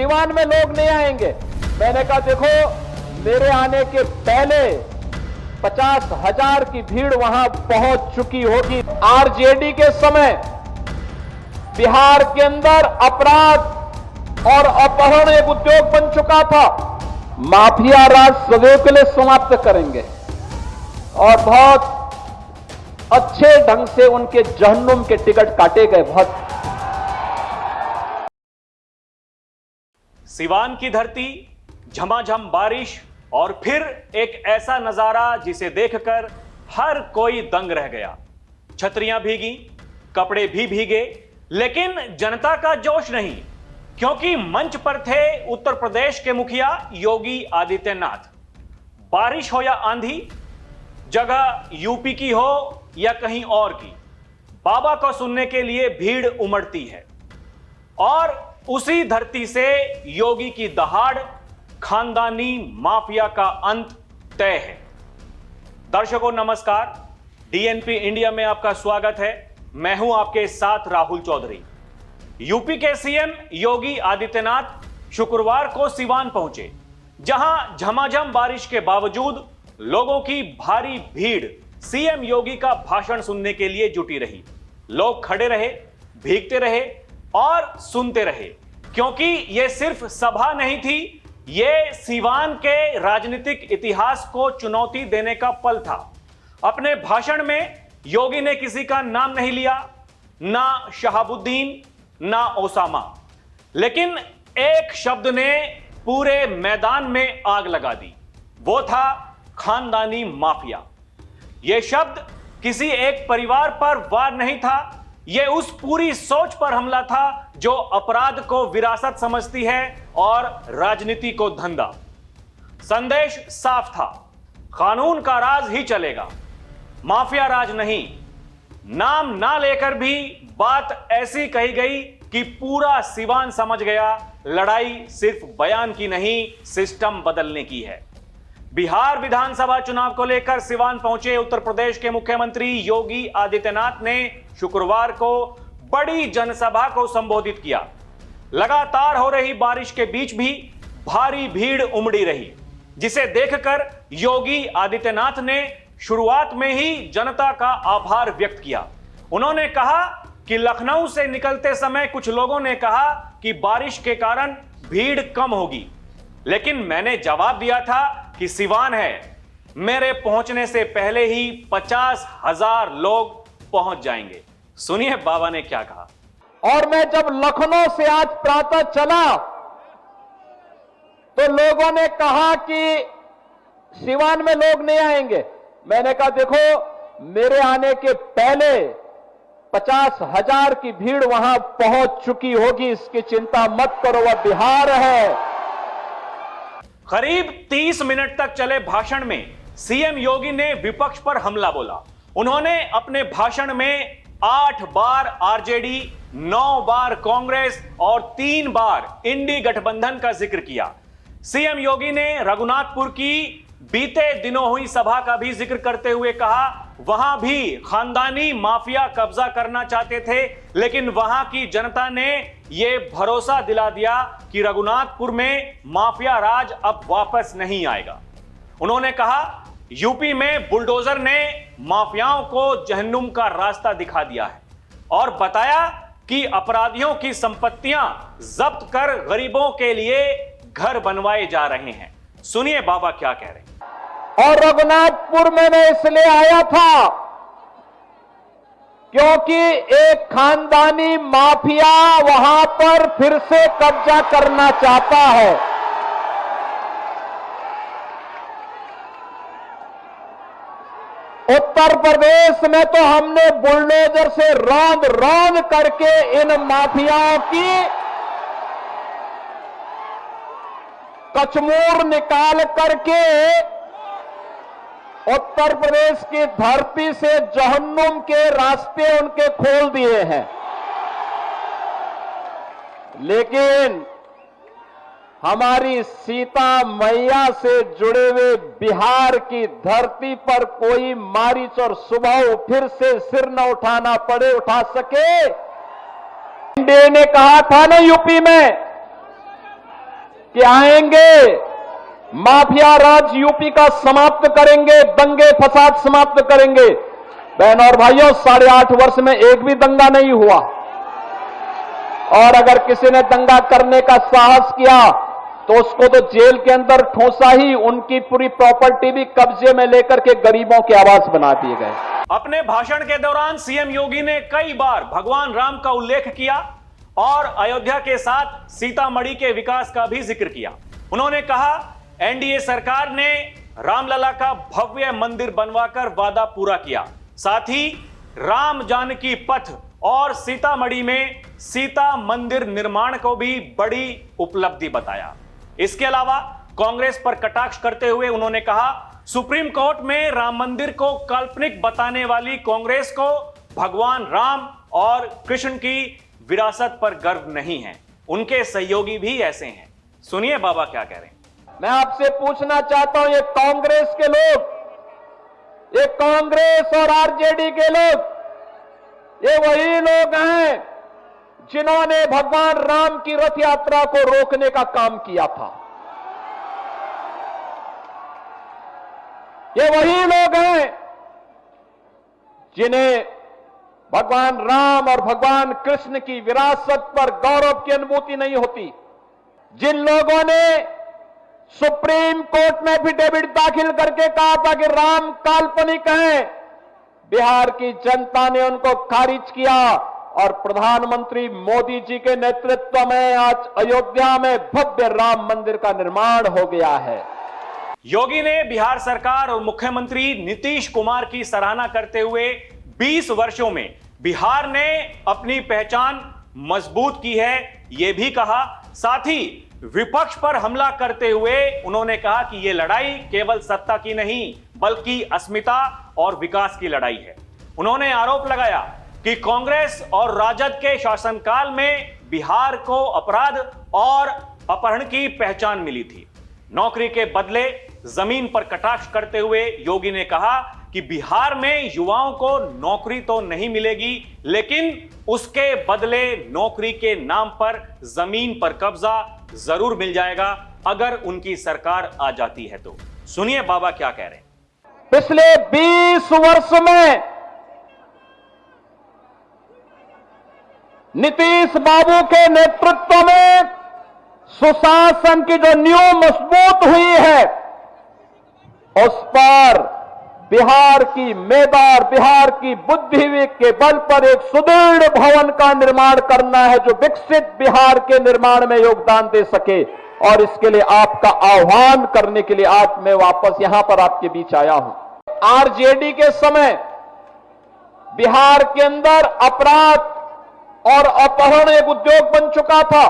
सिवान में लोग नहीं आएंगे। मैंने कहा देखो, मेरे आने के पहले 50,000 की भीड़ वहां पहुंच चुकी होगी। आरजेडी के समय बिहार के अंदर अपराध और अपहरण एक उद्योग बन चुका था। माफिया राज सदैव के लिए समाप्त करेंगे और बहुत अच्छे ढंग से उनके जहन्नुम के टिकट काटे गए। बहुत सिवान की धरती, झमाझम बारिश और फिर एक ऐसा नजारा जिसे देखकर हर कोई दंग रह गया। छतरियां भीगी, कपड़े भी भीगे, लेकिन जनता का जोश नहीं, क्योंकि मंच पर थे उत्तर प्रदेश के मुखिया योगी आदित्यनाथ। बारिश हो या आंधी, जगह यूपी की हो या कहीं और की, बाबा को सुनने के लिए भीड़ उमड़ती है। और उसी धरती से योगी की दहाड़, खानदानी माफिया का अंत तय है। दर्शकों नमस्कार, डीएनपी इंडिया में आपका स्वागत है। मैं हूं आपके साथ राहुल चौधरी। यूपी के सीएम योगी आदित्यनाथ शुक्रवार को सिवान पहुंचे, जहां झमाझम बारिश के बावजूद लोगों की भारी भीड़ सीएम योगी का भाषण सुनने के लिए जुटी रही। लोग खड़े रहे, भीगते रहे और सुनते रहे, क्योंकि यह सिर्फ सभा नहीं थी, यह सिवान के राजनीतिक इतिहास को चुनौती देने का पल था। अपने भाषण में योगी ने किसी का नाम नहीं लिया, ना शहाबुद्दीन, ना ओसामा, लेकिन एक शब्द ने पूरे मैदान में आग लगा दी। वो था खानदानी माफिया। यह शब्द किसी एक परिवार पर वार नहीं था, यह उस पूरी सोच पर हमला था जो अपराध को विरासत समझती है और राजनीति को धंधा। संदेश साफ था, कानून का राज ही चलेगा, माफिया राज नहीं। नाम ना लेकर भी बात ऐसी कही गई कि पूरा सिवान समझ गया, लड़ाई सिर्फ बयान की नहीं, सिस्टम बदलने की है। बिहार विधानसभा चुनाव को लेकर सिवान पहुंचे उत्तर प्रदेश के मुख्यमंत्री योगी आदित्यनाथ ने शुक्रवार को बड़ी जनसभा को संबोधित किया। लगातार हो रही बारिश के बीच भी भारी भीड़ उमड़ी रही, जिसे देखकर योगी आदित्यनाथ ने शुरुआत में ही जनता का आभार व्यक्त किया। उन्होंने कहा कि लखनऊ से निकलते समय कुछ लोगों ने कहा कि बारिश के कारण भीड़ कम होगी, लेकिन मैंने जवाब दिया था कि सिवान है, मेरे पहुंचने से पहले ही 50,000 लोग पहुंच जाएंगे। सुनिए बाबा ने क्या कहा। और मैं जब लखनऊ से आज प्रातः चला तो लोगों ने कहा कि सिवान में लोग नहीं आएंगे। मैंने कहा देखो, मेरे आने के पहले 50,000 की भीड़ वहां पहुंच चुकी होगी, इसकी चिंता मत करो, वह बिहार है। करीब 30 मिनट तक चले भाषण में सीएम योगी ने विपक्ष पर हमला बोला। उन्होंने अपने भाषण में 8 बार आरजेडी, 9 बार कांग्रेस और 3 बार इंडी गठबंधन का जिक्र किया। सीएम योगी ने रघुनाथपुर की बीते दिनों हुई सभा का भी जिक्र करते हुए कहा, वहां भी खानदानी माफिया कब्जा करना चाहते थे, लेकिन वहां की जनता ने यह भरोसा दिला दिया कि रघुनाथपुर में माफिया राज अब वापस नहीं आएगा। उन्होंने कहा, यूपी में बुलडोजर ने माफियाओं को जहन्नुम का रास्ता दिखा दिया है और बताया कि अपराधियों की संपत्तियां जब्त कर गरीबों के लिए घर बनवाए जा रहे हैं। सुनिए बाबा क्या कह रहे हैं। और रघुनाथपुर में मैं इसलिए आया था क्योंकि एक खानदानी माफिया वहां पर फिर से कब्जा करना चाहता है। उत्तर प्रदेश में तो हमने बुलडोजर से रौंद रौंद करके इन माफियाओं की कचमूर निकाल करके उत्तर प्रदेश की धरती से जहन्नुम के रास्ते उनके खोल दिए हैं। लेकिन हमारी सीता मैया से जुड़े हुए बिहार की धरती पर कोई मारीच और सुबह फिर से सिर न उठाना पड़े, उठा सके। इंडिया ने कहा था ना यूपी में कि आएंगे, माफिया राज यूपी का समाप्त करेंगे, दंगे फसाद समाप्त करेंगे। बहनों और भाइयों, 8.5 वर्ष में एक भी दंगा नहीं हुआ, और अगर किसी ने दंगा करने का साहस किया तो उसको तो जेल के अंदर ठोसा ही, उनकी पूरी प्रॉपर्टी भी कब्जे में लेकर के गरीबों के आवास बना दिए गए। अपने भाषण के दौरान सीएम योगी ने कई बार भगवान राम का उल्लेख किया और अयोध्या के साथ सीतामढ़ी के विकास का भी जिक्र किया। उन्होंने कहा, एनडीए सरकार ने रामलला का भव्य मंदिर बनवाकर वादा पूरा किया, साथ ही राम जानकी पथ और सीतामढ़ी में सीता मंदिर निर्माण को भी बड़ी उपलब्धि बताया। इसके अलावा कांग्रेस पर कटाक्ष करते हुए उन्होंने कहा, सुप्रीम कोर्ट में राम मंदिर को काल्पनिक बताने वाली कांग्रेस को भगवान राम और कृष्ण की विरासत पर गर्व नहीं है, उनके सहयोगी भी ऐसे हैं। सुनिए बाबा क्या कह रहे हैं। मैं आपसे पूछना चाहता हूं, ये कांग्रेस के लोग, ये कांग्रेस और आरजेडी के लोग, ये वही लोग हैं जिन्होंने भगवान राम की रथ यात्रा को रोकने का काम किया था। ये वही लोग हैं जिन्हें भगवान राम और भगवान कृष्ण की विरासत पर गौरव की अनुभूति नहीं होती, जिन लोगों ने सुप्रीम कोर्ट में एफिडेविट दाखिल करके कहा था कि राम काल्पनिक हैं, बिहार की जनता ने उनको खारिज किया और प्रधानमंत्री मोदी जी के नेतृत्व में आज अयोध्या में भव्य राम मंदिर का निर्माण हो गया है। योगी ने बिहार सरकार और मुख्यमंत्री नीतीश कुमार की सराहना करते हुए 20 वर्षों में बिहार ने अपनी पहचान मजबूत की है, यह भी कहा। साथ ही विपक्ष पर हमला करते हुए उन्होंने कहा कि यह लड़ाई केवल सत्ता की नहीं बल्कि अस्मिता और विकास की लड़ाई है। उन्होंने आरोप लगाया कि कांग्रेस और राजद के शासनकाल में बिहार को अपराध और अपहरण की पहचान मिली थी। नौकरी के बदले जमीन पर कटाक्ष करते हुए योगी ने कहा कि बिहार में युवाओं को नौकरी तो नहीं मिलेगी, लेकिन उसके बदले नौकरी के नाम पर जमीन पर कब्जा जरूर मिल जाएगा अगर उनकी सरकार आ जाती है तो। सुनिए बाबा क्या कह रहे हैं। पिछले 20 वर्ष में नीतीश बाबू के नेतृत्व में सुशासन की जो नींव मजबूत हुई है, उस पर बिहार की मेधा और बिहार की बुद्धि के बल पर एक सुदृढ़ भवन का निर्माण करना है जो विकसित बिहार के निर्माण में योगदान दे सके। और इसके लिए आपका आह्वान करने के लिए आज मैं वापस यहां पर आपके बीच आया हूं। आरजेडी के समय बिहार के अंदर अपराध और अपहरण एक उद्योग बन चुका था।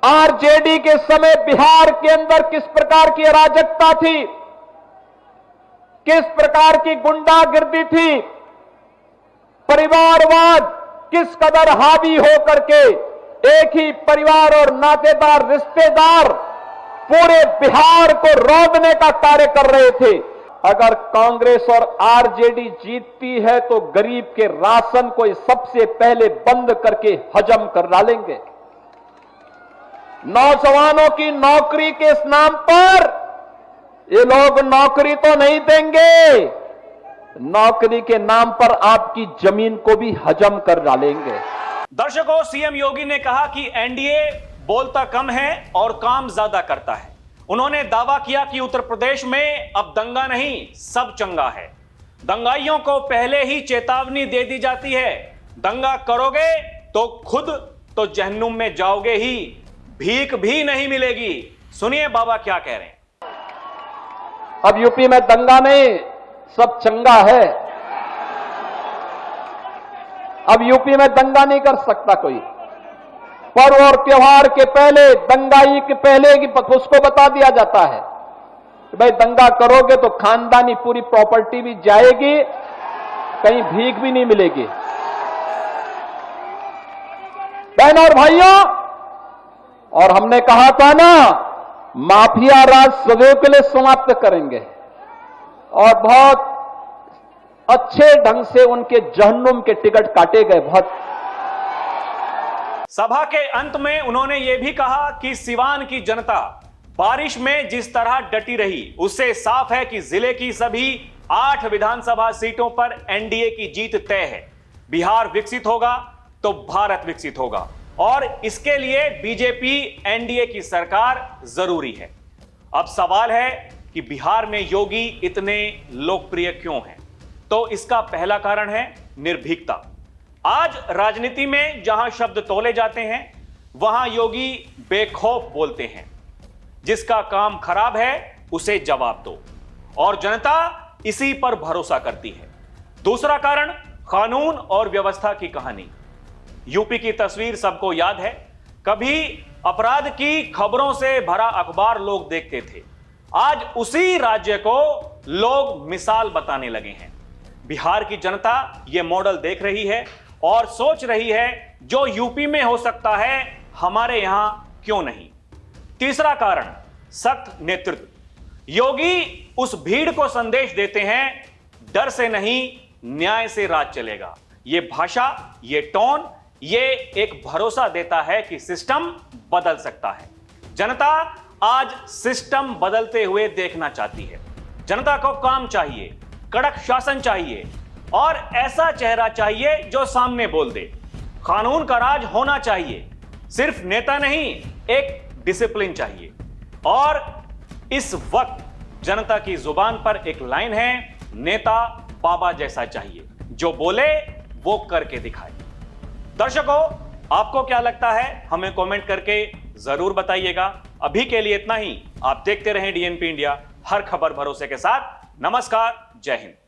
आरजेडी के समय बिहार के अंदर किस प्रकार की अराजकता थी, किस प्रकार की गुंडागिर्दी थी, परिवारवाद किस कदर हावी हो करके एक ही परिवार और नातेदार रिश्तेदार पूरे बिहार को रौंदने का कार्य कर रहे थे। अगर कांग्रेस और आरजेडी जीतती है तो गरीब के राशन को सबसे पहले बंद करके हजम कर डालेंगे। नौजवानों की नौकरी के नाम पर ये लोग नौकरी तो नहीं देंगे, नौकरी के नाम पर आपकी जमीन को भी हजम कर डालेंगे। दर्शकों, सीएम योगी ने कहा कि एनडीए बोलता कम है और काम ज्यादा करता है। उन्होंने दावा किया कि उत्तर प्रदेश में अब दंगा नहीं, सब चंगा है। दंगाइयों को पहले ही चेतावनी दे दी जाती है, दंगा करोगे तो खुद तो जहन्नुम में जाओगे ही, भीख भी नहीं मिलेगी। सुनिए बाबा क्या कह रहे हैं। अब यूपी में दंगा नहीं, सब चंगा है। अब यूपी में दंगा नहीं कर सकता कोई। पर्व और त्योहार के पहले, दंगाई के पहले की उसको बता दिया जाता है कि भाई दंगा करोगे तो खानदानी पूरी प्रॉपर्टी भी जाएगी, कहीं भीख भी नहीं मिलेगी। बहनों और भाइयों, और हमने कहा था ना, माफिया राज सदैव के लिए समाप्त करेंगे और बहुत अच्छे ढंग से उनके जहन्नुम के टिकट काटे गए। बहुत सभा के अंत में उन्होंने यह भी कहा कि सिवान की जनता बारिश में जिस तरह डटी रही, उससे साफ है कि जिले की सभी 8 विधानसभा सीटों पर एनडीए की जीत तय है। बिहार विकसित होगा तो भारत विकसित होगा और इसके लिए बीजेपी एनडीए की सरकार जरूरी है। अब सवाल है कि बिहार में योगी इतने लोकप्रिय क्यों हैं? तो इसका पहला कारण है निर्भीकता। आज राजनीति में जहां शब्द तोले जाते हैं वहां योगी बेखौफ बोलते हैं। जिसका काम खराब है उसे जवाब दो, और जनता इसी पर भरोसा करती है। दूसरा कारण कानून और व्यवस्था की कहानी। यूपी की तस्वीर सबको याद है। कभी अपराध की खबरों से भरा अखबार लोग देखते थे, आज उसी राज्य को लोग मिसाल बताने लगे हैं। बिहार की जनता यह मॉडल देख रही है और सोच रही है जो यूपी में हो सकता है हमारे यहां क्यों नहीं। तीसरा कारण सख्त नेतृत्व। योगी उस भीड़ को संदेश देते हैं, डर से नहीं न्याय से राज चलेगा। यह भाषा, यह टोन, यह एक भरोसा देता है कि सिस्टम बदल सकता है। जनता आज सिस्टम बदलते हुए देखना चाहती है। जनता को काम चाहिए, कड़क शासन चाहिए और ऐसा चेहरा चाहिए जो सामने बोल दे। कानून का राज होना चाहिए, सिर्फ नेता नहीं, एक डिसिप्लिन चाहिए। और इस वक्त जनता की जुबान पर एक लाइन है, नेता बाबा जैसा चाहिए, जो बोले वो करके दिखाए। दर्शकों, आपको क्या लगता है हमें कमेंट करके जरूर बताइएगा। अभी के लिए इतना ही। आप देखते रहें डीएनपी इंडिया, हर खबर भरोसे के साथ। नमस्कार, जय हिंद।